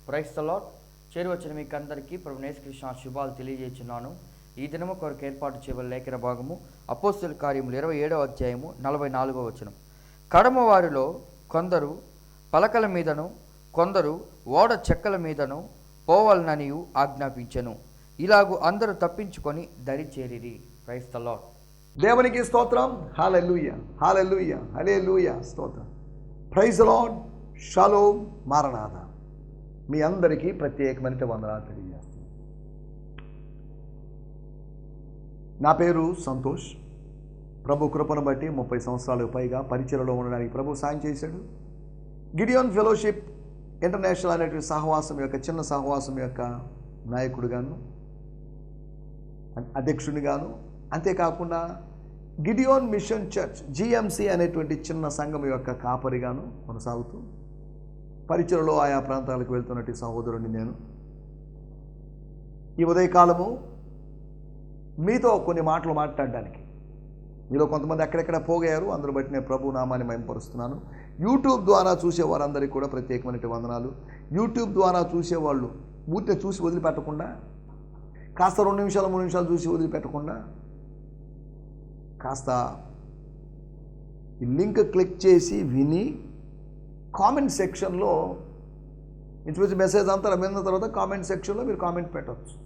Praise the lord. చేరి వచ్చిన మీకు అందరికీ ప్రభు యేసుకృష్ణ శుభాలు తెలియజేస్తున్నాను. ఈ దినము కొరకు ఏర్పాటు చేయబడిన లేఖన భాగము అపోస్తలుల కార్యములు 27వ అధ్యాయము 44వ వచనం. కడమ వారిలో కొందరు పలకల మీదను కొందరు ఓడ చెక్కల మీదను పోవాలననియు ఆజ్ఞాపించెను. ఇలాగు అందరూ తప్పించుకొని దరి చేరిరి. Praise the lord. దేవునికి స్తోత్రం. హల్లెలూయా, హల్లెలూయా, హల్లెలూయా, స్తోత్రం. Praise the lord. Shalom, maranatha. మీ అందరికీ ప్రత్యేకమైన వందనాలు తెలియజేస్తాను. నా పేరు సంతోష్. ప్రభు కృపను బట్టి 30 సంవత్సరాలకు పైగా పరిచయలో ఉండడానికి ప్రభు సాయం చేశాడు. గిడియోన్ ఫెలోషిప్ ఇంటర్నేషనల్ అనేటువంటి సహవాసం యొక్క చిన్న సహవాసం యొక్క నాయకుడిగాను, అధ్యక్షునిగాను, అంతేకాకుండా గిడియోన్ మిషన్ చర్చ్ GMC అనేటువంటి చిన్న సంఘం యొక్క కాపరిగాను కొనసాగుతూ పరిచయలో ఆయా ప్రాంతాలకు వెళ్తున్నట్టు సహోదరుని నేను ఈ ఉదయకాలము మీతో కొన్ని మాటలు మాట్లాడడానికి, మీలో కొంతమంది ఎక్కడెక్కడ పోగయ్యారు, అందరూ బట్టి నేను ప్రభు నామాన్ని మహిమపరుస్తున్నాను. యూట్యూబ్ ద్వారా చూసేవారందరికీ కూడా ప్రత్యేకమైన వందనాలు. యూట్యూబ్ ద్వారా చూసేవాళ్ళు ఊరికే చూసి వదిలిపెట్టకుండా, కాస్త 2 నిమిషాలు 3 నిమిషాలు చూసి వదిలిపెట్టకుండా, కాస్త ఈ లింక్ క్లిక్ చేసి విని కామెంట్ సెక్షన్లో ఇంచుమించు మెసేజ్ అంతా విన్న తర్వాత కామెంట్ సెక్షన్లో మీరు కామెంట్ పెట్టవచ్చు.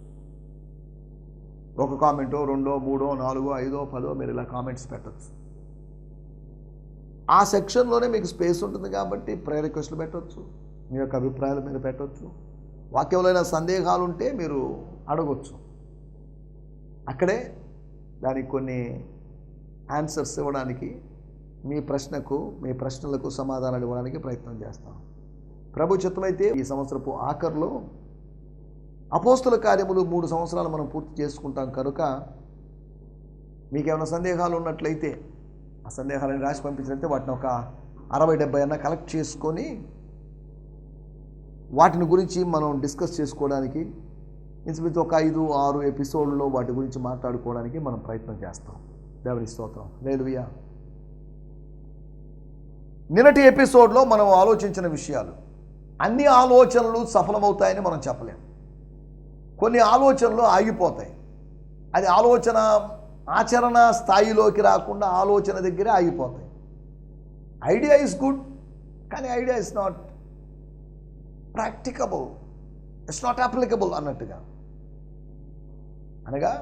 ఒక కామెంటో 2, 3, 4, 5, 10 మీరు ఇలా కామెంట్స్ పెట్టవచ్చు. ఆ సెక్షన్లోనే మీకు స్పేస్ ఉంటుంది కాబట్టి ప్రేయర్ రిక్వెస్ట్లు పెట్టవచ్చు, మీ యొక్క అభిప్రాయాలు మీరు పెట్టవచ్చు. వాక్యంలో సందేహాలు ఉంటే మీరు అడగవచ్చు. అక్కడే దానికి కొన్ని ఆన్సర్స్ ఇవ్వడానికి, మీ ప్రశ్నలకు సమాధానాలు ఇవ్వడానికి ప్రయత్నం చేస్తాం. ప్రభు చిత్తమైతే ఈ సంవత్సరపు ఆఖరులో అపోస్తల కార్యములు 3 సంవత్సరాలు మనం పూర్తి చేసుకుంటాం కనుక మీకేమైనా సందేహాలు ఉన్నట్లయితే ఆ సందేహాలను రాసి పంపించినట్లయితే వాటిని ఒక 60-70 అన్న కలెక్ట్ చేసుకొని వాటిని గురించి మనం డిస్కస్ చేసుకోవడానికి ఇంచుమించు ఒక 5-6 ఎపిసోడ్లో వాటి గురించి మాట్లాడుకోవడానికి మనం ప్రయత్నం చేస్తాం. దేవుని స్తోత్రం. హల్లెలూయా. నిన్నటి ఎపిసోడ్లో మనం ఆలోచించిన విషయాలు, అన్ని ఆలోచనలు సఫలమవుతాయని మనం చెప్పలేం. కొన్ని ఆలోచనలు ఆగిపోతాయి. అది ఆచరణ స్థాయిలోకి రాకుండా ఆలోచన దగ్గరే ఆగిపోతాయి. ఐడియా ఇస్ గుడ్, కానీ idea is not practicable, it's not applicable అన్నట్టుగా. అనగా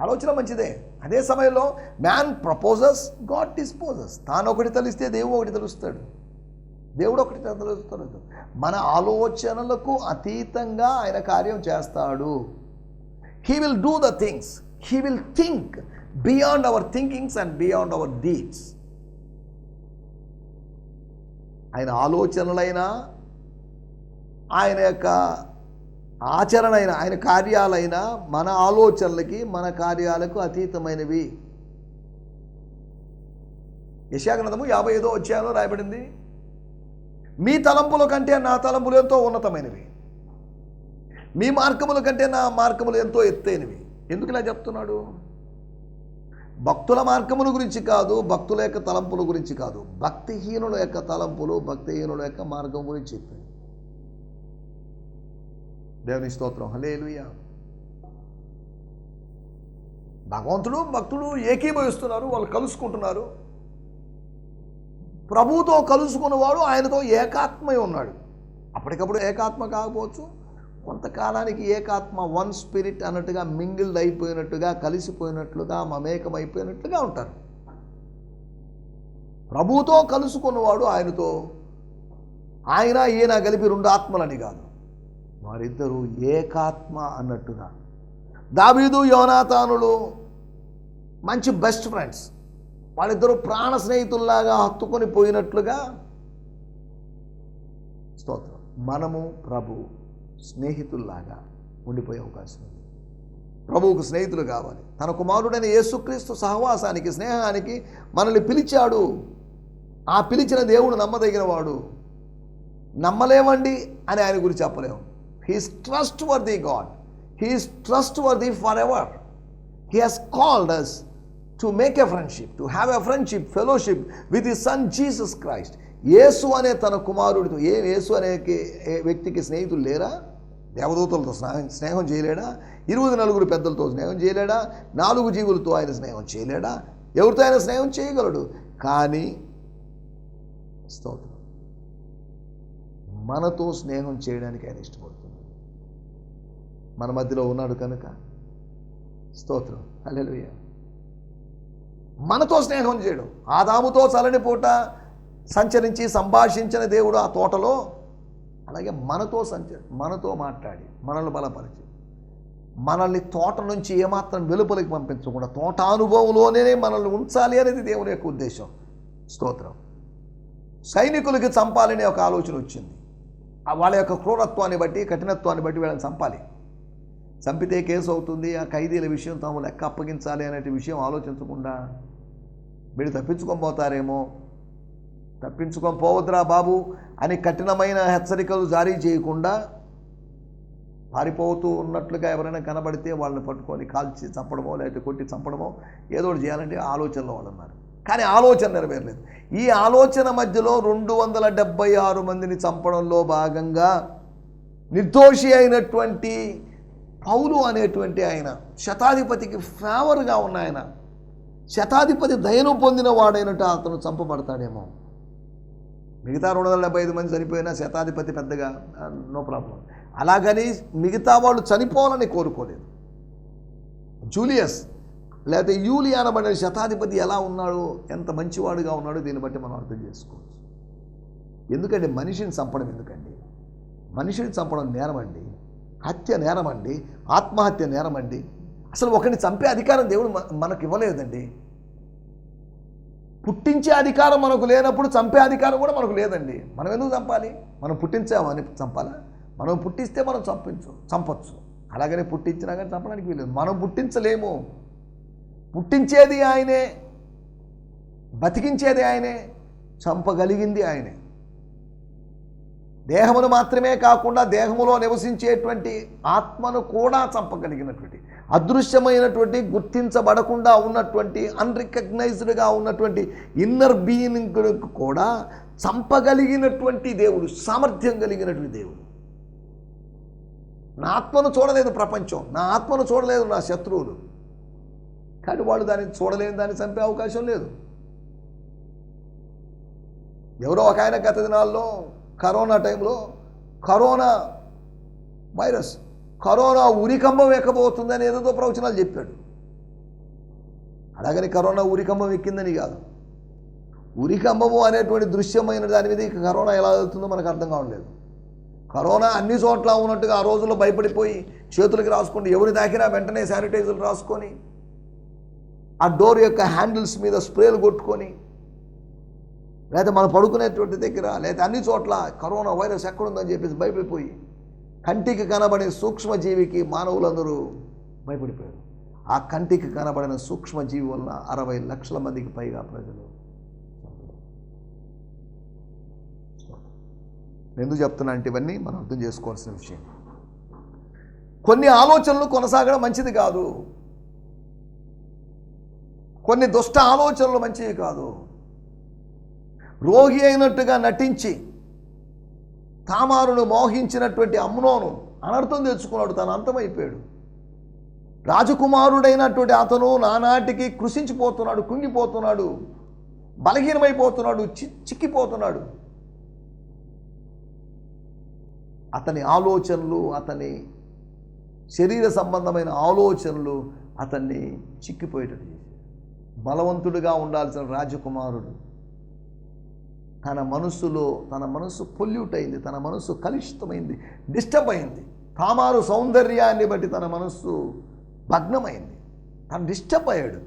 ఆలోచన మంచిదే, అదే సమయంలో మ్యాన్ ప్రపోజెస్, గాడ్ డిస్పోజెస్. తాను ఒకటి తలిస్తే దేవుడు ఒకటి తెలుస్తాడు, దేవుడు ఒకటి తెలుస్తాడు. మన ఆలోచనలకు అతీతంగా ఆయన కార్యం చేస్తాడు. He will do the things, he will think beyond our thinkings and beyond our deeds. ఆయన ఆలోచనలైనా, ఆయన యొక్క ఆచరణ అయినా, ఆయన కార్యాలైనా మన ఆలోచనలకి మన కార్యాలకు అతీతమైనవి. యెషయా గ్రంథము 55వ అధ్యాయంలో రాయబడింది, మీ తలంపుల కంటే నా తలంపులు ఎంతో ఉన్నతమైనవి, మీ మార్గముల కంటే నా మార్గములు ఎంతో ఎత్తైనవి. ఎందుకు ఇలా చెప్తున్నాడు? భక్తుల మార్గముల గురించి కాదు, భక్తుల యొక్క తలంపుల గురించి కాదు, భక్తిహీనుల యొక్క తలంపులు, భక్తిహీనుల యొక్క మార్గం గురించి చెప్పాడు. దేవుని స్తోత్రం. హల్లెలూయా. భగవంతుడు భక్తుడు ఏకీభవిస్తున్నారు, వాళ్ళు కలుసుకుంటున్నారు. ప్రభువుతో కలుసుకున్నవాడు ఆయనతో ఏకాత్మై ఉన్నాడు. అప్పటికప్పుడు ఏకాత్మ కాకపోవచ్చు, కొంతకాలానికి ఏకాత్మ, 1 స్పిరిట్ అన్నట్టుగా మింగిల్డ్ అయిపోయినట్టుగా, కలిసిపోయినట్లుగా, మమేకమైపోయినట్లుగా ఉంటారు. ప్రభువుతో కలుసుకున్నవాడు ఆయనతో, ఈయన కలిపి 2 ఆత్మలని కాదు, వారిద్దరూ ఏకాత్మ అన్నట్టుగా. దావీదు యోనాతానులు మంచి బెస్ట్ ఫ్రెండ్స్, వాళ్ళిద్దరూ ప్రాణ స్నేహితుల్లాగా హత్తుకొని పోయినట్లుగా. స్తోత్రం. మనము ప్రభు స్నేహితుల్లాగా ఉండిపోయే అవకాశం ఉంది. ప్రభువుకు స్నేహితులు కావాలి. తన కుమారుడైన యేసుక్రీస్తు సహవాసానికి, స్నేహానికి మనల్ని పిలిచాడు. ఆ పిలిచిన దేవుడు నమ్మదగిన వాడు. నమ్మలేమండి అని ఆయన గురించి చెప్పలేము. He is trustworthy God. He is trustworthy forever. He has called us to make a friendship, to have a friendship, fellowship with His Son Jesus Christ. యేసు అనే తన కుమారుడితో యేసు అనే వ్యక్తికి స్నేహితులు లేరా? దేవదూతలతో స్నేహం చేయలేడా? 24 పెద్దలతో స్నేహం చేయలేడా? 4 జీవులతో ఆయన స్నేహం చేయలేడా? ఎవరితో ఆయన స్నేహం చేయగలడు. కానీ స్తోత్రం, మనతో స్నేహం చేయడానికి ఆయన ఇష్టపడుతుంది. మన మధ్యలో ఉన్నాడు కనుక స్తోత్రం, హల్లెలూయా. మనతో స్నేహం చేయడం. ఆదాముతో చలని పూట సంచరించి సంభాషించిన దేవుడు ఆ తోటలో, అలాగే మనతో మాట్లాడి మనల్ని బలపరిచి మనల్ని తోట నుంచి ఏమాత్రం వెలుపలికి పంపించకుండా తోట అనుభవంలోనే మనల్ని ఉంచాలి అనేది దేవుని యొక్క ఉద్దేశం. స్తోత్రం. సైనికులకి చంపాలనే ఒక ఆలోచన వచ్చింది. వాళ్ళ యొక్క క్రూరత్వాన్ని బట్టి, కఠినత్వాన్ని బట్టి వీళ్ళని చంపాలి. చంపితే కేసు అవుతుంది, ఆ ఖైదీల విషయం తాము లెక్క అప్పగించాలి అనే విషయం ఆలోచించకుండా వీళ్ళు తప్పించుకొని పోవద్దురా బాబు అని కఠినమైన హెచ్చరికలు జారీ చేయకుండా పారిపోతూ ఉన్నట్లుగా ఎవరైనా కనబడితే వాళ్ళని పట్టుకొని కాల్చి చంపడమో లేకపోతే కొట్టి చంపడమో ఏదో ఒకటి చేయాలంటే ఆలోచనలో వాళ్ళు ఉన్నారు. కానీ ఆలోచన నెరవేరలేదు. ఈ ఆలోచన మధ్యలో 276 మందిని చంపడంలో భాగంగా నిర్దోషి అయినటువంటి పౌలు అనేటువంటి ఆయన, శతాధిపతికి ఫేవర్గా ఉన్న ఆయన, శతాధిపతి దయను పొందిన వాడైనట్టు అతను చంపబడతాడేమో. మిగతా 275 మంది చనిపోయినా శతాధిపతి పెద్దగా నో ప్రాబ్లం. అలాగని మిగతా వాళ్ళు చనిపోవాలని కోరుకోలేదు. జూలియస్ లేకపోతే యూలియా అనబడిన శతాధిపతి ఎలా ఉన్నాడు, ఎంత మంచివాడుగా ఉన్నాడో దీన్ని బట్టి మనం అర్థం చేసుకోవచ్చు. ఎందుకంటే మనిషిని చంపడం ఎందుకండి? మనిషిని చంపడం నేరమండి, హత్య నేరమండి, ఆత్మహత్య నేరమండి. అసలు ఒకరిని చంపే అధికారం దేవుడు మనకు ఇవ్వలేదండి. పుట్టించే అధికారం మనకు లేనప్పుడు చంపే అధికారం కూడా మనకు లేదండి. మనం ఎందుకు చంపాలి? మనం పుట్టించామని చంపాలా? మనం పుట్టిస్తే మనం చంపొచ్చు. అలాగనే పుట్టించినా కానీ చంపడానికి వీలేదు. మనం పుట్టించలేము. పుట్టించేది ఆయనే, బతికించేది ఆయనే, చంపగలిగింది ఆయనే. దేహమును మాత్రమే కాకుండా దేహములో నివసించేటువంటి ఆత్మను కూడా చంపగలిగినటువంటి, అదృశ్యమైనటువంటి, గుర్తించబడకుండా ఉన్నటువంటి, అన్రికగ్నైజ్డ్గా ఉన్నటువంటి ఇన్నర్ బీయింగ్ కూడా చంపగలిగినటువంటి దేవుడు, సామర్థ్యం కలిగినటువంటి దేవుడు. నా ఆత్మను చూడలేదు ప్రపంచం, నా ఆత్మను చూడలేదు నా శత్రువులు, కానీ వాళ్ళు దాన్ని చూడలేని, దాన్ని చంపే అవకాశం లేదు. ఎవరో ఒక ఆయన గత దినాల్లో కరోనా టైంలో కరోనా వైరస్, కరోనా ఉరికంబం ఎక్కబోతుందని ఏదో ప్రవచనాలు చెప్పాడు. అలాగని కరోనా ఉరికంబం ఎక్కిందని కాదు. ఉరికంబము అనేటువంటి దృశ్యమైన దాని మీద కరోనా ఎలా వెళ్తుందో మనకు అర్థం కావట్లేదు. కరోనా అన్ని చోట్ల ఉన్నట్టుగా ఆ రోజుల్లో భయపడిపోయి చేతులకి రాసుకొని, ఎవరి దాకినా వెంటనే శానిటైజర్లు రాసుకొని, ఆ డోర్ యొక్క హ్యాండిల్స్ మీద స్ప్రేలు కొట్టుకొని, లేదా మనం పడుకునేటువంటి దగ్గర లేదా అన్ని చోట్ల కరోనా వైరస్ ఎక్కడుందని చెప్పేసి భయపడిపోయి కంటికి కనబడే సూక్ష్మజీవికి మానవులందరూ భయపడిపోయారు. ఆ కంటికి కనబడిన సూక్ష్మజీవి వలన 60 లక్షల మందికి పైగా ప్రజలు. ఎందుకు చెప్తున్నా అంటే ఇవన్నీ మనం అర్థం చేసుకోవాల్సిన విషయం. కొన్ని ఆలోచనలు కొనసాగడం మంచిది కాదు, కొన్ని దుష్ట ఆలోచనలు మంచివి కాదు. రోగి అయినట్టుగా నటించి తామారును మోహించినటువంటి అమ్నోను అనర్థం తెచ్చుకున్నాడు, తను అంతమైపోయాడు. రాజకుమారుడైనటువంటి అతను నానాటికి కృషించిపోతున్నాడు, కుంగిపోతున్నాడు, బలహీనమైపోతున్నాడు, చిక్కిపోతున్నాడు. అతని ఆలోచనలు, అతని శరీర సంబంధమైన ఆలోచనలు అతన్ని చిక్కిపోయేటట్టు చేశాయి. బలవంతుడిగా ఉండాల్సిన రాజకుమారుడు తన మనస్సు పొల్యూట్ అయింది, తన మనస్సు కలుషితమైంది, డిస్టర్బ్ అయింది. తామారు సౌందర్యాన్ని బట్టి తన మనస్సు భగ్నమైంది, తను డిస్టర్బ్ అయ్యాడు.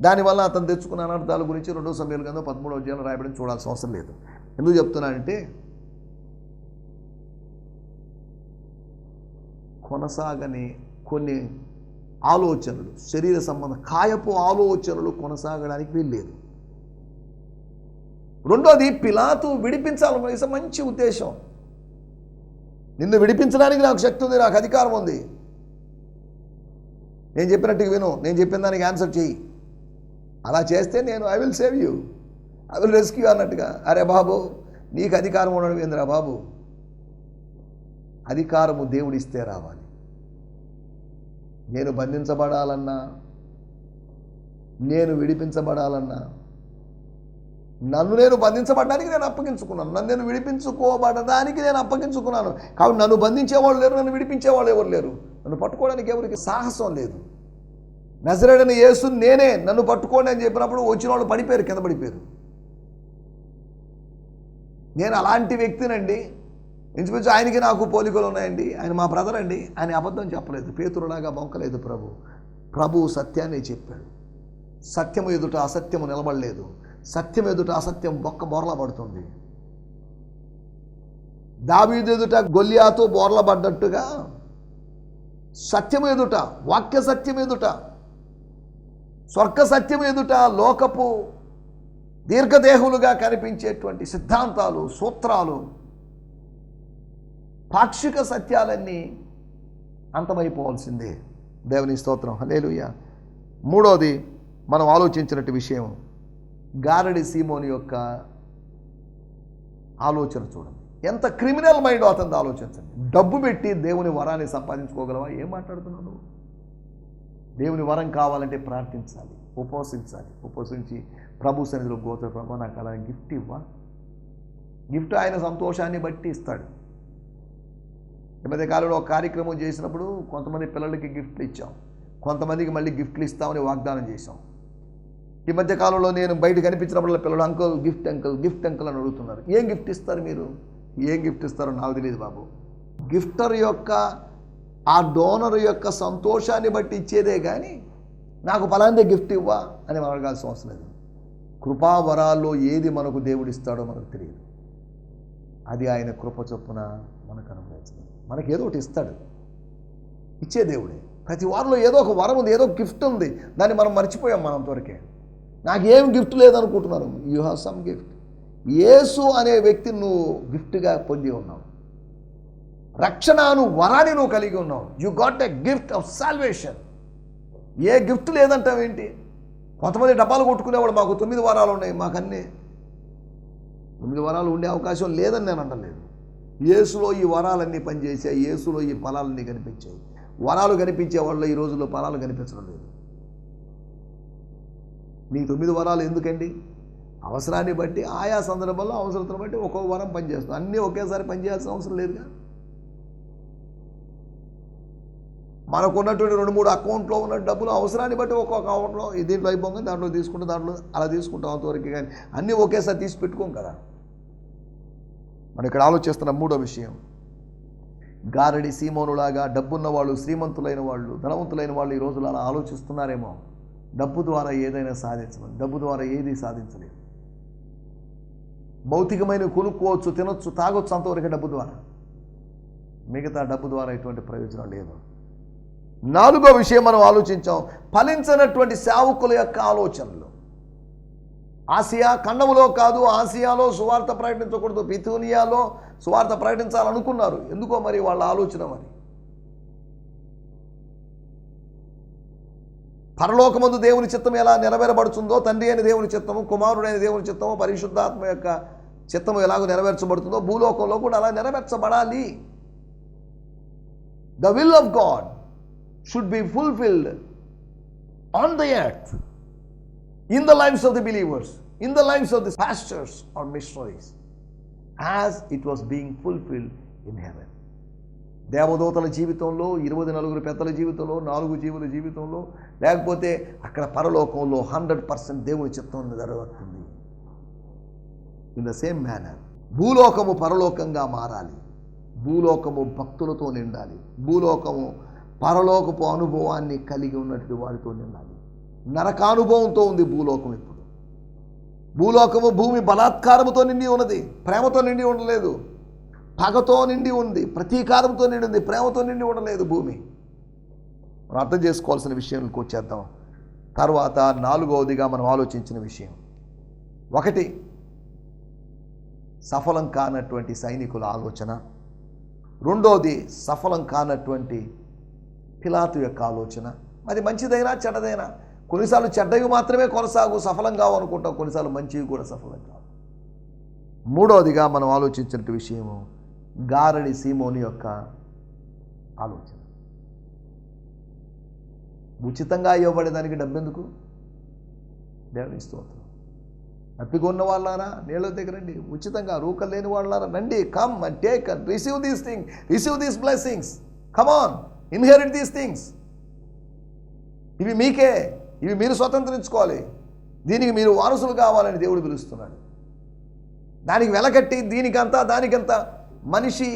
దానివల్ల అతను తెచ్చుకున్న అనర్థాల గురించి 2 సమయాలు కింద 13వ అధ్యాయంలో రాయబడి చూడాల్సిన అవసరం లేదు. ఎందుకు చెప్తున్నానంటే కొనసాగని కొన్ని ఆలోచనలు, శరీర సంబంధం కాయపు ఆలోచనలు కొనసాగడానికి వీల్లేదు. రెండోది, పిలాతు విడిపించాలనేసి మంచి ఉద్దేశం. నిన్ను విడిపించడానికి నాకు శక్తి ఉంది, నాకు అధికారం ఉంది, నేను చెప్పినట్టుగా విను, నేను చెప్పిన దానికి ఆన్సర్ చెయ్యి, అలా చేస్తే నేను I will save you, I will rescue అన్నట్టుగా. అరే బాబు, నీకు అధికారం ఉండడం ఏందిరా బాబు? అధికారము దేవుడిస్తే రావాలి. నేను బంధించబడాలన్నా, నేను విడిపించబడాలన్నా, నన్ను నేను బంధించబడడానికి నేను అప్పగించుకున్నాను, నన్ను నేను విడిపించుకోబడడానికి నేను అప్పగించుకున్నాను. కాబట్టి నన్ను బంధించేవాళ్ళు లేరు, నన్ను విడిపించేవాళ్ళు ఎవరు లేరు, నన్ను పట్టుకోవడానికి ఎవరికి సాహసం లేదు. నజరేయుడైన యేసు నేనే, నన్ను పట్టుకోండి అని చెప్పినప్పుడు వచ్చిన వాళ్ళు పడిపోయారు, కింద పడిపోయారు. నేను అలాంటి వ్యక్తినండి. ఇంచుమించు ఆయనకి నాకు పోలికలు ఉన్నాయండి, ఆయన మా బ్రదర్ అండి, ఆయన అబద్ధం చెప్పలేదు, పేతురులాగా బొంకలేదు. ప్రభు సత్యాన్ని చెప్పాడు. సత్యము ఎదుట అసత్యము నిలబడలేదు, సత్యం ఎదుట అసత్యం బోర్లా పడుతుంది. దావీదు ఎదుట గొల్లియాతు బోర్ల పడ్డట్టుగా సత్యము ఎదుట, వాక్య సత్యం ఎదుట, స్వర్గ సత్యం ఎదుట లోకపు దీర్ఘదేహులుగా కనిపించేటువంటి సిద్ధాంతాలు, సూత్రాలు, పాక్షిక సత్యాలన్నీ అంతమైపోవాల్సిందే. దేవుని స్తోత్రం, హల్లెలూయా. మూడోది మనం ఆలోచించినట్టు విషయం, గారడి సీమోని యొక్క ఆలోచన చూడండి. ఎంత క్రిమినల్ మైండ్ అతనిది ఆలోచించండి. డబ్బు పెట్టి దేవుని వరాన్ని సంపాదించుకోగలవా? ఏం మాట్లాడుతున్నావు నువ్వు? దేవుని వరం కావాలంటే ప్రార్థించాలి, ఉపవసించాలి. ఉపవసించి ప్రభు సన్నిధిలో గోత్ర ప్రభు నాకు అలా గిఫ్ట్ ఇవ్వా. గిఫ్ట్ ఆయన సంతోషాన్ని బట్టి ఇస్తాడు. ఈ మధ్య కాలంలో ఒక కార్యక్రమం చేసినప్పుడు కొంతమంది పిల్లలకి గిఫ్ట్లు ఇచ్చాం, కొంతమందికి మళ్ళీ గిఫ్ట్లు ఇస్తామని వాగ్దానం చేశాం. ఈ మధ్య కాలంలో నేను బయట కనిపించినప్పుడు పిల్లలు uncle gift uncle gift uncle అని అడుగుతున్నారు. ఏం గిఫ్ట్ ఇస్తారు మీరు? ఏం గిఫ్ట్ ఇస్తారో నాకు తెలియదు బాబు. గిఫ్టర్ యొక్క, ఆ డోనర్ యొక్క సంతోషాన్ని బట్టి ఇచ్చేదే కానీ నాకు ఫలాందే గిఫ్ట్ ఇవ్వా అని మనం అడగాల్సిన అవసరం లేదు. కృపావరాల్లో ఏది మనకు దేవుడిస్తాడో మనకు తెలియదు. అది ఆయన కృప చొప్పున మనకు అనుభవించదు. మనకి ఏదో ఒకటి ఇస్తాడు, ఇచ్చే దేవుడే. ప్రతి వారిలో ఏదో ఒక వరం ఉంది, ఏదో గిఫ్ట్ ఉంది, దాన్ని మనం మర్చిపోయాం. మనం త్వరకే నాకేం గిఫ్ట్ లేదనుకుంటున్నారు. You have some gift. Yesu అనే వ్యక్తిని నువ్వు గిఫ్ట్గా పొంది ఉన్నావు. రక్షణను వరాన్ని నువ్వు కలిగి ఉన్నావు. You got a gift of salvation. ఏ గిఫ్ట్ లేదంటావేంటి? కొంతమంది డబ్బాలు కొట్టుకునేవాడు, మాకు 9 వారాలు ఉన్నాయి, మాకు అన్నీ 9 వారాలు ఉండే అవకాశం లేదని నేను అంటలేదు. యేసులో ఈ వరాలన్నీ పనిచేసాయి, యేసులో ఈ ఫలాలన్నీ కనిపించాయి. వరాలు కనిపించే వాళ్ళు ఈ రోజుల్లో ఫలాలు కనిపించడం లేదు. నీకు 9 వరాలు ఎందుకండి? అవసరాన్ని బట్టి, ఆయా సందర్భంలో అవసరతను బట్టి ఒక్కొక్క వరం పనిచేస్తుంది. అన్నీ ఒకేసారి పనిచేయాల్సిన అవసరం లేదుగా. మనకున్నటువంటి 2-3 అకౌంట్లో ఉన్న డబ్బులు అవసరాన్ని బట్టి ఒక్కొక్క అకౌంట్లో దీంట్లో అయిపోగా దాంట్లో తీసుకుంటాం, దాంట్లో అలా తీసుకుంటాం అంతవరకు. కానీ అన్నీ ఒకేసారి తీసి పెట్టుకోం కదా. మనం ఇక్కడ ఆలోచిస్తున్న మూడో విషయం, గారడి సీమోనులాగా డబ్బున్న వాళ్ళు, శ్రీమంతులైన వాళ్ళు, ధనవంతులైన వాళ్ళు ఈ రోజులు అలా ఆలోచిస్తున్నారేమో. డబ్బు ద్వారా ఏదైనా సాధించడం, డబ్బు ద్వారా ఏది సాధించలేదు. భౌతికమైన కొనుక్కోవచ్చు, తినొచ్చు, తాగొచ్చు, అంతవరకు డబ్బు ద్వారా. మిగతా డబ్బు ద్వారా ఎటువంటి ప్రయోజనం లేదు. నాలుగో విషయం మనం ఆలోచించాం, ఫలించినటువంటి సేవకుల యొక్క ఆలోచనలు. ఆసియా ఖండములో కాదు, ఆసియాలో సువార్త ప్రకటించకూడదు, బితూనియాలో సువార్త ప్రకటించాలనుకున్నారు. ఎందుకో మరి వాళ్ళ ఆలోచన మరి. పరలోకమందు దేవుని చిత్తం ఎలా నెరవేరబడుతుందో, తండ్రి అయిన దేవుని చిత్తము, కుమారుడైన దేవుని చిత్తము, పరిశుద్ధాత్మ యొక్క చిత్తము ఎలాగో నెరవేర్చబడుతుందో భూలోకంలో కూడా అలా నెరవేర్చబడాలి. The will of God should be fulfilled on the earth, in the lives of the believers, in the lives of the pastors or missionaries, as it was being fulfilled in heaven. దేవదూతల జీవితంలో, 24 పెద్దల జీవితంలో, 4 జీవుల జీవితంలో, లేకపోతే అక్కడ పరలోకంలో 100% దేవుని చిత్తం నెరవేరుతుంది. ఇన్ ద సేమ్ మేనర్ భూలోకము పరలోకంగా మారాలి, భూలోకము భక్తులతో నిండాలి, భూలోకము పరలోకపు అనుభవాన్ని కలిగి ఉన్నటువంటి వారితో నిండాలి. నరకానుభవంతో ఉంది భూలోకం. ఇప్పుడు భూలోకము భూమి బలాత్కారముతో నిండి ఉన్నది, ప్రేమతో నిండి ఉండలేదు. పగతో నిండి ఉంది, ప్రతీకారంతో నిండి ఉంది, ప్రేమతో నిండి ఉండలేదు భూమి. మనం అర్థం చేసుకోవాల్సిన విషయానికి వచ్చేద్దాం. తర్వాత నాలుగవదిగా మనం ఆలోచించిన విషయం, ఒకటి సఫలం కానటువంటి సైనికుల ఆలోచన, రెండోది సఫలం కానటువంటి పిలాతు యొక్క ఆలోచన. అది మంచిదైనా చెడ్డదైనా, కొన్నిసార్లు చెడ్డవి మాత్రమే కొనసాగు, సఫలం కావు అనుకుంటాం, కొన్నిసార్లు మంచివి కూడా సఫలం కావు. మూడవదిగా మనం ఆలోచించిన విషయము గారడి సీమోని యొక్క ఆలోచన. ఉచితంగా ఇవ్వబడేదానికి డబ్బెందుకు? దేవుని స్తోత్రం. అప్పికొన్న వాళ్ళారా నీళ్ళ దగ్గర రండి, ఉచితంగా రూకలు లేని వాళ్ళారా రండి, come and take and receive these things, receive these blessings, come on, inherit these things. ఇవి మీకే, ఇవి మీరు స్వతంత్రించుకోవాలి, దీనికి మీరు వారసులు కావాలని దేవుడు పిలుస్తున్నాడు. దానికి వెలకట్టి దీనికంతా దానికంతా మనిషి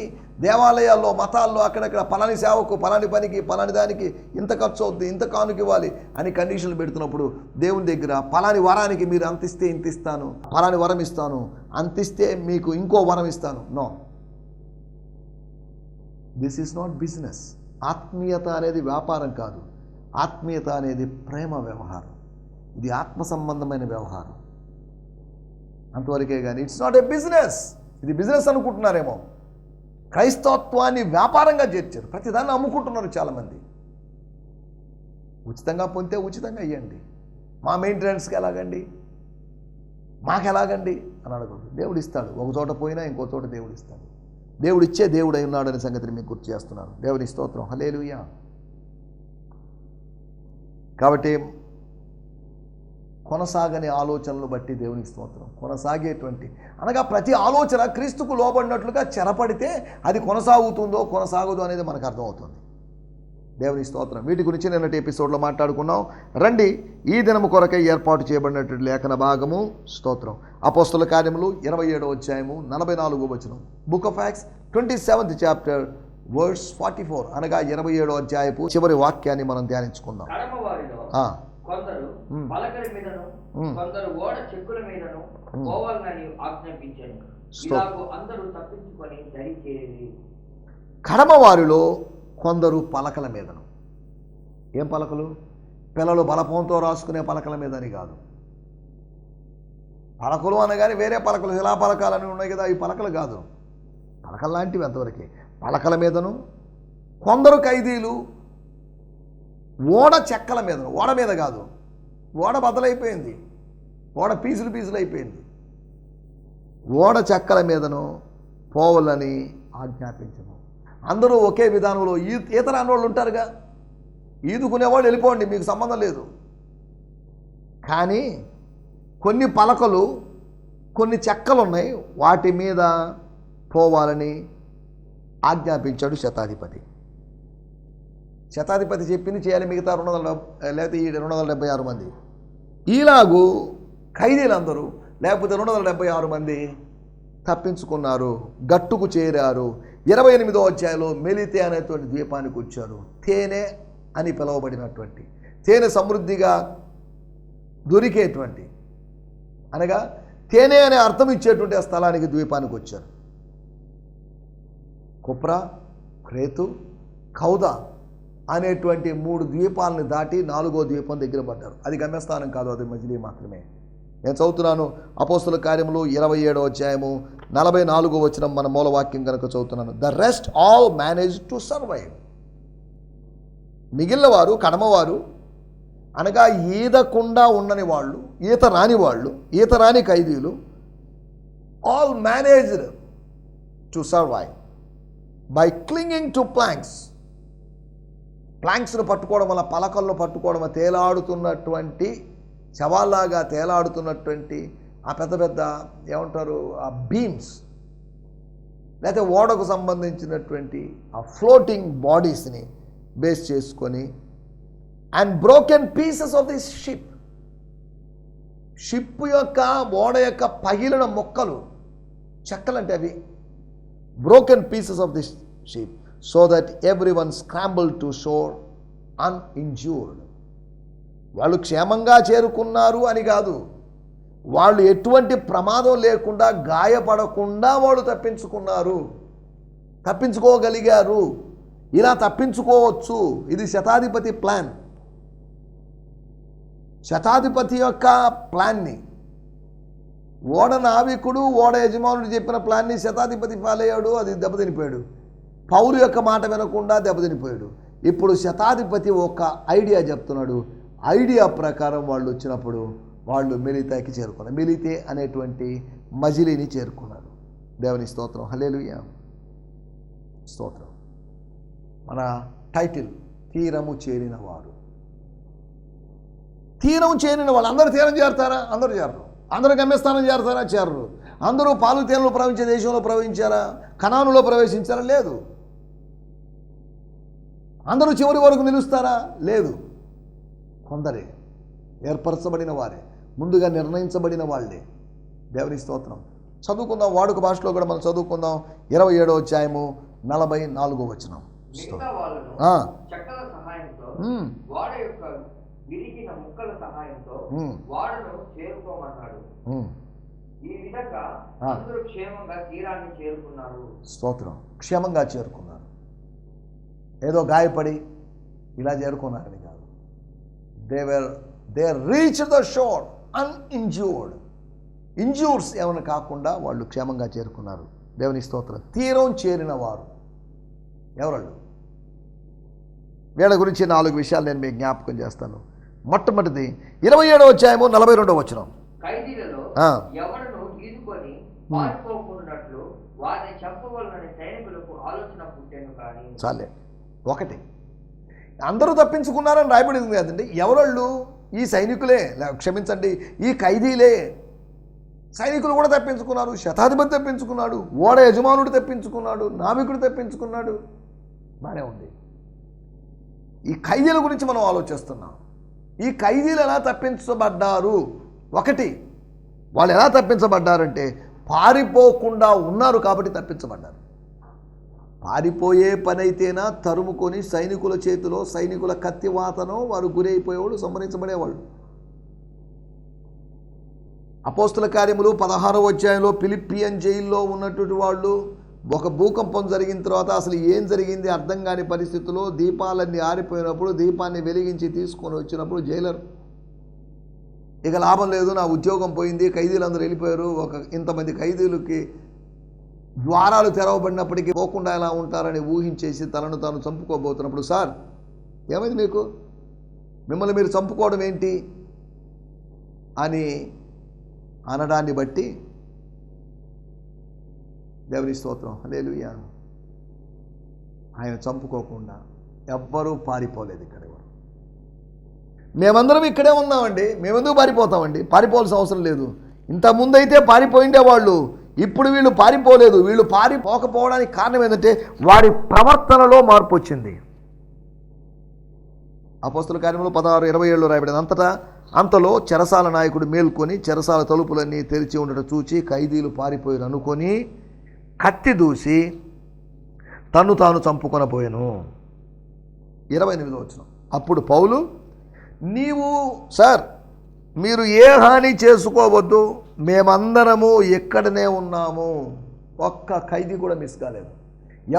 దేవాలయాల్లో మతాల్లో అక్కడక్కడ పలాని సేవకు పలాని పనికి పలాని దానికి ఇంత ఖర్చు అవుతుంది, ఇంత కానుక ఇవ్వాలి అని కండిషన్లు పెడుతున్నప్పుడు దేవుని దగ్గర పలాని వరానికి మీరు అంతిస్తే ఇంత ఇస్తాను, పలాని వరం ఇస్తాను, అంతిస్తే మీకు ఇంకో వరం ఇస్తాను. No, this is not business. ఆత్మీయత అనేది వ్యాపారం కాదు, ఆత్మీయత అనేది ప్రేమ వ్యవహారం. ఇది ఆత్మ సంబంధమైన వ్యవహారం అంతవరకే కానీ ఇట్స్ నాట్ ఏ బిజినెస్. ఇది బిజినెస్ అనుకుంటున్నారేమో. క్రైస్తవత్వాన్ని వ్యాపారంగా చేర్చారు, ప్రతిదాన్ని అమ్ముకుంటున్నారు చాలామంది. ఉచితంగా పొందితే ఉచితంగా ఇవ్వండి, మా మెయింటెనెన్స్కి ఎలాగండి, మాకు ఎలాగండి అని అడగదు. దేవుడు ఇస్తాడు, ఒక చోట పోయినా ఇంకో చోట దేవుడు ఇస్తాడు. దేవుడు ఇచ్చే దేవుడు అయి ఉన్నాడు అనే సంగతిని మీకు గుర్తు చేస్తున్నాను. దేవుని స్తోత్రం, హల్లెలూయా. కాబట్టి కొనసాగని ఆలోచనలు బట్టి దేవునికి స్తోత్రం. కొనసాగేటువంటి అనగా ప్రతి ఆలోచన క్రీస్తుకు లోబడినట్లుగా చెరపడితే అది కొనసాగుతుందో కొనసాగదో అనేది మనకు అర్థమవుతుంది. దేవుని స్తోత్రం. వీటి గురించి నిన్నటి ఎపిసోడ్లో మాట్లాడుకున్నాం. రండి, ఈ దినము కొరకై ఏర్పాటు చేయబడినటువంటి లేఖన భాగము స్తోత్రం అపోస్తల కార్యములు 27వ అధ్యాయము 44వ వచనం. Book of Acts 27th chapter verse 44 అనగా 27వ అధ్యాయపు చివరి వాక్యాన్ని మనం ధ్యానించుకుందాం. కొందరు పలకల మీదను కొందరు ఓడ చెక్కుల మీదను పోవాలని ఆజ్ఞాపించాను. ఇలాగూ అందరూ తప్పించుకొని దరి చేరి. కడమ వారిలో కొందరు పలకల మీదను. ఏం పలకలు? పిల్లలు బలపంతో రాసుకునే పలకల మీదని కాదు. పలకలు అనగానే వేరే పలకలు, శిలా పలకాలని ఉన్నాయి కదా, ఈ పలకలు కాదు. పలకలు లాంటివి అంతవరకే. పలకల మీదను కొందరు ఖైదీలు ఓడ చెక్కల మీద, ఓడ మీద కాదు, ఓడ బద్దలైపోయింది, ఓడ పీసులు అయిపోయింది, ఓడ చెక్కల మీదను పోవాలని ఆజ్ఞాపించను. అందరూ ఒకే విధానంలో ఈత రాని వాళ్ళు ఉంటారుగా, ఈదుకునేవాళ్ళు వెళ్ళిపోండి, మీకు సంబంధం లేదు. కానీ కొన్ని పలకలు, కొన్ని చెక్కలు ఉన్నాయి, వాటి మీద పోవాలని ఆజ్ఞాపించాడు శతాధిపతి. శతాధిపతి చెప్పింది చేయాలి, మిగతా 276 మంది. ఈలాగూ ఖైదీలందరూ లేకపోతే 276 మంది తప్పించుకున్నారు, గట్టుకు చేరారు. 28వ అధ్యాయంలో మెలితే అనేటువంటి ద్వీపానికి వచ్చారు. తేనె అని పిలువబడినటువంటి, తేనె సమృద్ధిగా దొరికేటువంటి అనగా తేనె అనే అర్థం ఇచ్చేటువంటి ఆ స్థలానికి, ద్వీపానికి వచ్చారు. కుప్రా, క్రేతు, కౌదా అనేటువంటి 3 ద్వీపాలను దాటి 4వ ద్వీపం దగ్గర పడ్డారు. అది గమ్యస్థానం కాదు, అది మజిలీ మాత్రమే. నేను చదువుతున్నాను అపోస్తల కార్యములు 27వ అధ్యాయము 44వ వచనం, మన మూలవాక్యం కనుక చదువుతున్నాను. The rest all manage to survive. మిగిలిన వారు, కడమవారు అనగా ఈదకుండా ఉండని వాళ్ళు, ఈత రాని వాళ్ళు, ఈత రాని ఖైదీలు, all managed to survive by clinging to planks. ప్లాంక్స్ను పట్టుకోవడం వల్ల, పలకల్లో పట్టుకోవడం వల్ల తేలాడుతున్నటువంటి, శవాల్లాగా తేలాడుతున్నటువంటి ఆ పెద్ద పెద్ద ఏమంటారు, ఆ బీమ్స్, లేకపోతే ఓడకు సంబంధించినటువంటి ఆ ఫ్లోటింగ్ బాడీస్ని బేస్ చేసుకొని, and broken pieces of this ship. Ship యొక్క, ఓడ యొక్క పగిలిన మొక్కలు, చెక్కలంటే అవి, broken pieces of this ship so that everyone scrambled to shore uninjured. వాళ్ళు క్షేమంగా చేరుకున్నారు అని కాదు, వాళ్ళు ఎటువంటి ప్రమాదం లేకుండా, గాయపడకుండా వాళ్ళు తప్పించుకోగలిగారు. ఇలా తప్పించుకోవచ్చు. ఇది శతాధిపతి ప్లాన్. శతాధిపతి యొక్క ప్లాన్ని, ఓడ నావికుడు, ఓడ యజమానుడు చెప్పిన ప్లాన్ని శతాధిపతి ఫాలో అయ్యాడు, అది దెబ్బతినిపోయాడు. పౌలు యొక్క మాట వినకుండా దెబ్బతినిపోయాడు. ఇప్పుడు శతాధిపతి ఒక ఐడియా చెప్తున్నాడు. ఐడియా ప్రకారం వాళ్ళు వచ్చినప్పుడు వాళ్ళు మెలితాకి చేరుకున్నారు. మెలితే అనేటువంటి మజిలీని చేరుకున్నారు. దేవుని స్తోత్రం, హల్లెలూయా, స్తోత్రం. మన టైటిల్ తీరము చేరిన వారు. తీరం చేరిన వాళ్ళు. అందరూ తీరం చేరుతారా? అందరూ చేరరు. అందరూ గమ్యస్థానం చేరుతారా? చేరరు. అందరూ పాలు తేనెలు ప్రవహించే దేశంలో ప్రవహించారా? కనానులో ప్రవేశించారా? లేదు. అందరూ చివరి వరకు నిలుస్తారా? లేదు. కొందరే, ఏర్పరచబడిన వారే, ముందుగా నిర్ణయించబడిన వాళ్ళే. దేవుని స్తోత్రం. చదువుకుందాం, వాడుక భాషలో కూడా మనం చదువుకుందాం. 27వ అధ్యాయము 44వ వచనం. మిగతా వాళ్ళను చెక్కల సహాయంతో వాడ యొక్క విరిగిన ముక్కల సహాయంతో వాడను చేరుకోమన్నాడు. ఈ విధంగా అందరూ క్షేమంగా తీరాన్ని చేరుకున్నారు. స్తోత్రం. క్షేమంగా చేరుకున్నారు. ఏదో గాయపడి ఇలా చేరుకున్నారని కాదు. They reached the shore uninjured. Injuries ఏమైనా కాకుండా వాళ్ళు క్షేమంగా చేరుకున్నారు. దేవుని స్తోత్రం. తీరం చేరిన వారు ఎవరు? వీళ్ళ గురించి 4 విషయాలు నేను మీకు జ్ఞాపకం చేస్తాను. మొట్టమొదటిది 27వ అధ్యాయము 42వ వచనం. ఖైదీలలో ఎవడను ఈదుకొని పారిపోకున్నట్లు వారిని చంపవలనని సైనికులకు ఆలోచన పుట్టెను. కానీ చాలే. ఒకటి, అందరూ తప్పించుకున్నారని రాయబడింది కదండి. ఎవరోళ్ళు? ఈ సైనికులే, క్షమించండి, ఈ ఖైదీలే. సైనికులు కూడా తప్పించుకున్నారు. శతాధిపతి తప్పించుకున్నాడు. ఓడ యజమానుడు తప్పించుకున్నాడు. నావికుడు తప్పించుకున్నాడు. బాగానే ఉంది. ఈ ఖైదీల గురించి మనం ఆలోచిస్తున్నాం. ఈ ఖైదీలు ఎలా తప్పించబడ్డారు? ఒకటి, వాళ్ళు ఎలా తప్పించబడ్డారంటే పారిపోకుండా ఉన్నారు కాబట్టి తప్పించబడ్డారు. పారిపోయే పని అయితేనా తరుముకొని సైనికుల చేతిలో, సైనికుల కత్తివాతనో వారు గురైపోయేవాళ్ళు, సంహరించబడేవాళ్ళు. అపోస్తుల కార్యములు 16వ అధ్యాయంలో ఫిలిప్పియన్ జైల్లో ఉన్నటువంటి వాళ్ళు ఒక భూకంపం జరిగిన తర్వాత అసలు ఏం జరిగింది అర్థం కాని పరిస్థితుల్లో దీపాలన్నీ ఆరిపోయినప్పుడు దీపాన్ని వెలిగించి తీసుకొని వచ్చినప్పుడు జైలర్, ఇక లాభం లేదు, నా ఉద్యోగం పోయింది, ఖైదీలందరూ వెళ్ళిపోయారు, ఇంతమంది ఖైదీలకి ద్వారాలు తెరవబడినప్పటికీ పోకుండా ఎలా ఉంటారని ఊహించేసి తనను తాను చంపుకోబోతున్నప్పుడు, సార్ ఏమైంది మీకు, మిమ్మల్ని మీరు చంపుకోవడం ఏంటి అని అనడాన్ని బట్టి దేవుని స్తోత్రం, హల్లెలూయా, ఆయన చంపుకోకుండా ఎవ్వరూ పారిపోలేదు. ఇక్కడ మేమందరం ఇక్కడే ఉన్నామండి, మేమెందుకు పారిపోతామండి, పారిపోవాల్సిన అవసరం లేదు. ఇంతకుముందు అయితే పారిపోయిండే వాళ్ళు, ఇప్పుడు వీళ్ళు పారిపోలేదు. వీళ్ళు పారిపోకపోవడానికి కారణం ఏంటంటే వారి ప్రవర్తనలో మార్పు వచ్చింది. అపోస్తుల కార్యములు 16:27 రాయబడింది. అంతలో చెరసాల నాయకుడు మేల్కొని చెరసాల తలుపులన్నీ తెరిచి ఉండటం చూచి ఖైదీలు పారిపోయారు అనుకొని కత్తి దూసి తన్ను తాను చంపుకొనబోయెను. 28వ వచనం. అప్పుడు పౌలు, నీవు సార్ మీరు ఏ హాని చేసుకోవద్దు, మేమందరము ఎక్కడనే ఉన్నాము. ఒక్క ఖైదీ కూడా మిస్ కాలేదు,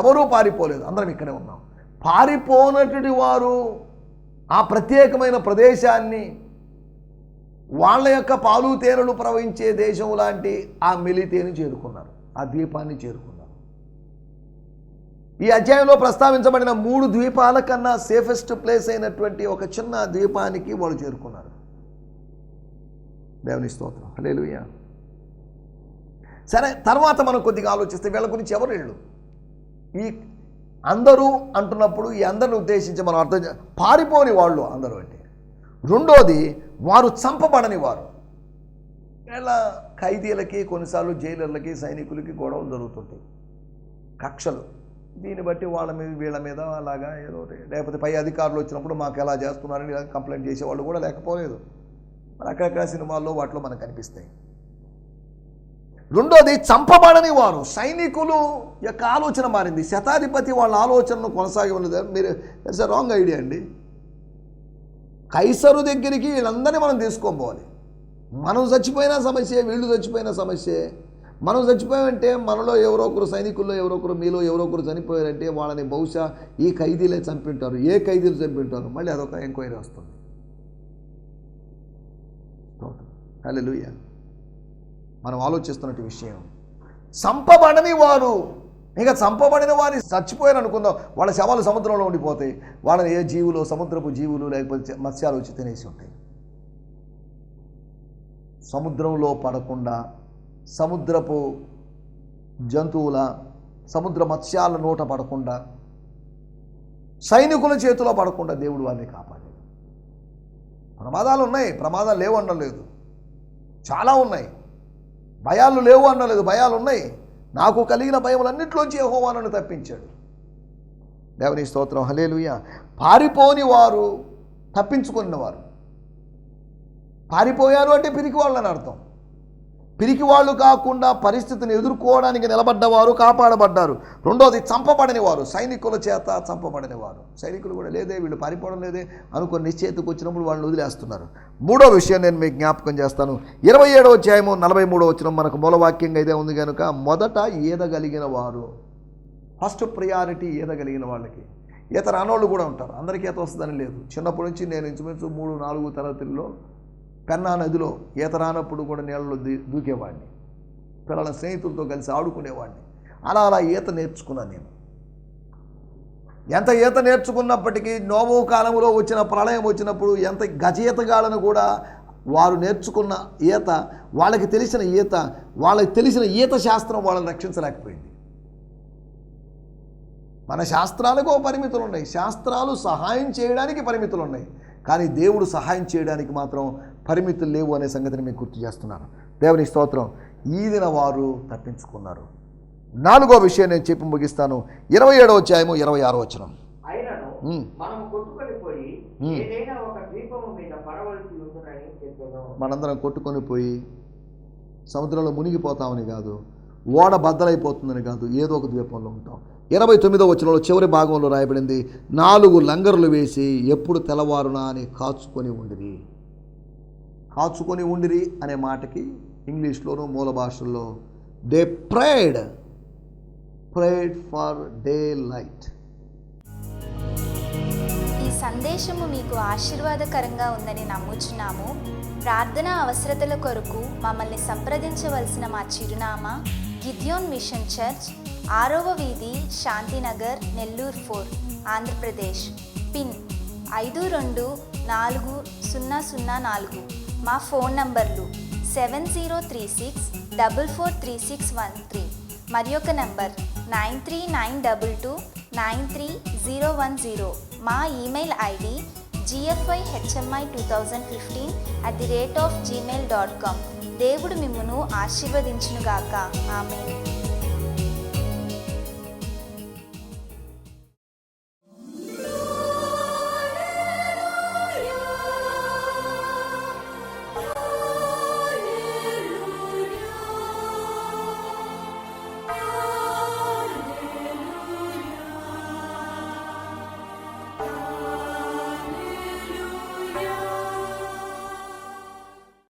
ఎవరూ పారిపోలేదు, అందరం ఇక్కడే ఉన్నాం. పారిపోనటువంటి వారు ఆ ప్రత్యేకమైన ప్రదేశాన్ని, వాళ్ళ యొక్క పాలు తేనెలు ప్రవహించే దేశం లాంటి ఆ మిలితేని చేరుకున్నారు, ఆ ద్వీపాన్ని చేరుకున్నారు. ఈ అధ్యాయంలో ప్రస్తావించబడిన 3 ద్వీపాల కన్నా సేఫెస్ట్ ప్లేస్ అయినటువంటి ఒక చిన్న ద్వీపానికి వాళ్ళు చేరుకున్నారు. దేవుని స్తోత్రం, హల్లెలూయా. సరే, తర్వాత మనం కొద్దిగా ఆలోచిస్తే వీళ్ళ గురించి ఎవరు వీళ్ళు? ఈ అందరూ అంటున్నప్పుడు ఈ అందరిని ఉద్దేశించి మనం అర్థం పారిపోని వాళ్ళు అందరూ అంటే. రెండోది, వారు చంపబడని వారు. ఇలా ఖైదీలకి కొన్నిసార్లు జైలర్లకి సైనికులకి గొడవలు జరుగుతుంటాయి, కక్షలు. దీన్ని బట్టి వాళ్ళ మీద వీళ్ళ మీద అలాగా ఏదో, లేకపోతే పై అధికారులు వచ్చినప్పుడు మాకు ఎలా చేస్తున్నారని ఇలా కంప్లైంట్ చేసేవాళ్ళు కూడా లేకపోలేదు. మరి అక్కడక్కడ సినిమాల్లో వాటిలో మనకు కనిపిస్తాయి. రెండోది, చంపబడని వారు. సైనికులు యొక్క ఆలోచన మారింది, శతాధిపతి వాళ్ళ ఆలోచనను కొనసాగి ఉన్నది. మీరు ఇట్స్ రాంగ్ ఐడియా అండి. కైసరు దగ్గరికి వీళ్ళందరినీ మనం తీసుకోపోవాలి. మనం చచ్చిపోయినా సమస్య, వీళ్ళు చచ్చిపోయినా సమస్యే. మనం చచ్చిపోయామంటే మనలో ఎవరో ఒకరు, సైనికుల్లో ఎవరో ఒకరు, మీలో ఎవరో ఒకరు చనిపోయారంటే వాళ్ళని బహుశా ఈ ఖైదీలే చంపింటారు. ఏ ఖైదీలు చంపింటారు? మళ్ళీ అదొక ఎంక్వైరీ వస్తుంది. హల్లెలూయా. మనం ఆలోచిస్తున్నట్టు విషయం, చంపబడని వారు. ఇంకా చంపబడిన వారిని చచ్చిపోయారు అనుకుందాం, వాళ్ళ శవాలు సముద్రంలో ఉండిపోతాయి. వాళ్ళని ఏ జీవులు, సముద్రపు జీవులు లేకపోతే మత్స్యాలు వచ్చి తినేసి ఉంటాయి. సముద్రంలో పడకుండా సముద్రపు జంతువుల, సముద్ర మత్స్యాల నోట పడకుండా, సైనికుల చేతిలో పడకుండా దేవుడు వారిని కాపాడాడు. ప్రమాదాలు ఉన్నాయి, ప్రమాదాలు లేవు అనలేదు, చాలా ఉన్నాయి. భయాలు లేవు అనలేదు, భయాలు ఉన్నాయి. నాకు కలిగిన భయములన్నింటిలోంచి యెహోవా నన్ను తప్పించాడు. దేవుని స్తోత్రం, హల్లెలూయా. పారిపోని వారు తప్పించుకున్నవారు. పారిపోయారు అంటే పిరికి వాళ్ళని అర్థం. పిరికి వాళ్ళు కాకుండా పరిస్థితిని ఎదుర్కోవడానికి నిలబడ్డవారు కాపాడబడ్డారు. రెండోది, చంపబడని వారు, సైనికుల చేత చంపబడని వారు. సైనికులు కూడా లేదే, వీళ్ళు పారిపోవడం లేదే అనుకుని నిశ్చేతకు వచ్చినప్పుడు వాళ్ళని వదిలేస్తున్నారు. మూడో విషయం నేను మీకు జ్ఞాపకం చేస్తాను. 27వ అధ్యాయము 43వ వచనం మనకు మూలవాక్యంగా ఇదే ఉంది కనుక, మొదట ఈదగలిగిన వారు, ఫస్ట్ ప్రయారిటీ ఈదగలిగిన వాళ్ళకి. ఈత రానోళ్ళు కూడా ఉంటారు, అందరికీ ఈత వస్తుందని లేదు. చిన్నప్పటి నుంచి నేను ఇంచుమించు 3-4 తరగతుల్లో పెన్నా నదిలో ఈత రానప్పుడు కూడా నీళ్ళలో దూకేవాడిని. పిల్లల స్నేహితులతో కలిసి ఆడుకునేవాడిని. అలా ఈత నేర్చుకున్నాను నేను. ఎంత ఈత నేర్చుకున్నప్పటికీ నోవో కాలంలో వచ్చిన ప్రళయం వచ్చినప్పుడు ఎంత గజ ఈతగాళ్ళను కూడా వారు నేర్చుకున్న ఈత, వాళ్ళకి తెలిసిన ఈత, వాళ్ళకి తెలిసిన ఈత శాస్త్రం వాళ్ళని రక్షించలేకపోయింది. మన శాస్త్రాలకు పరిమితులు ఉన్నాయి, శాస్త్రాలు సహాయం చేయడానికి పరిమితులు ఉన్నాయి, కానీ దేవుడు సహాయం చేయడానికి మాత్రం పరిమితులు లేవు అనే సంగతిని మీకు గుర్తు చేస్తున్నాను. దేవుని స్తోత్రం. ఈదిన వారు తప్పించుకున్నారు. 4వ విషయం నేను చెప్పి ముగిస్తాను. 27వ అధ్యాయము 26వ వచనం. మనందరం కొట్టుకొని పోయి సముద్రంలో మునిగిపోతామని కాదు, ఓడ బద్దలైపోతుందని కాదు, ఏదో ఒక ద్వీపంలో ఉంటాం. 29వ వచనంలో చివరి భాగంలో రాయబడింది, 4 లంగరులు వేసి ఎప్పుడు తెల్లవారునా అని కాచుకొని ఉండిరి. కాచుకొని ఉండిరి అనే మాటకి ఇంగ్లీష్లోనూ మూల భాషల్లో they prayed for daylight. ఈ సందేశము మీకు ఆశీర్వాదకరంగా ఉందని నమ్ముచున్నాము. ప్రార్థనా అవసరతల కొరకు మమ్మల్ని సంప్రదించవలసిన మా చిరునామా గిద్యోన్ మిషన్ చర్చ్, 6వ వీధి, శాంతినగర్, నెల్లూరు 4, ఆంధ్రప్రదేశ్. పిన్ 524004. మా ఫోన్ నంబర్లు 7036443613 మరి ఒక నంబర్ 9392293010. మా ఈమెయిల్ ఐడి gfihmi2015@gmail.com. దేవుడు మిమ్మును ఆశీర్వదించునుగాక. ఆమేన్.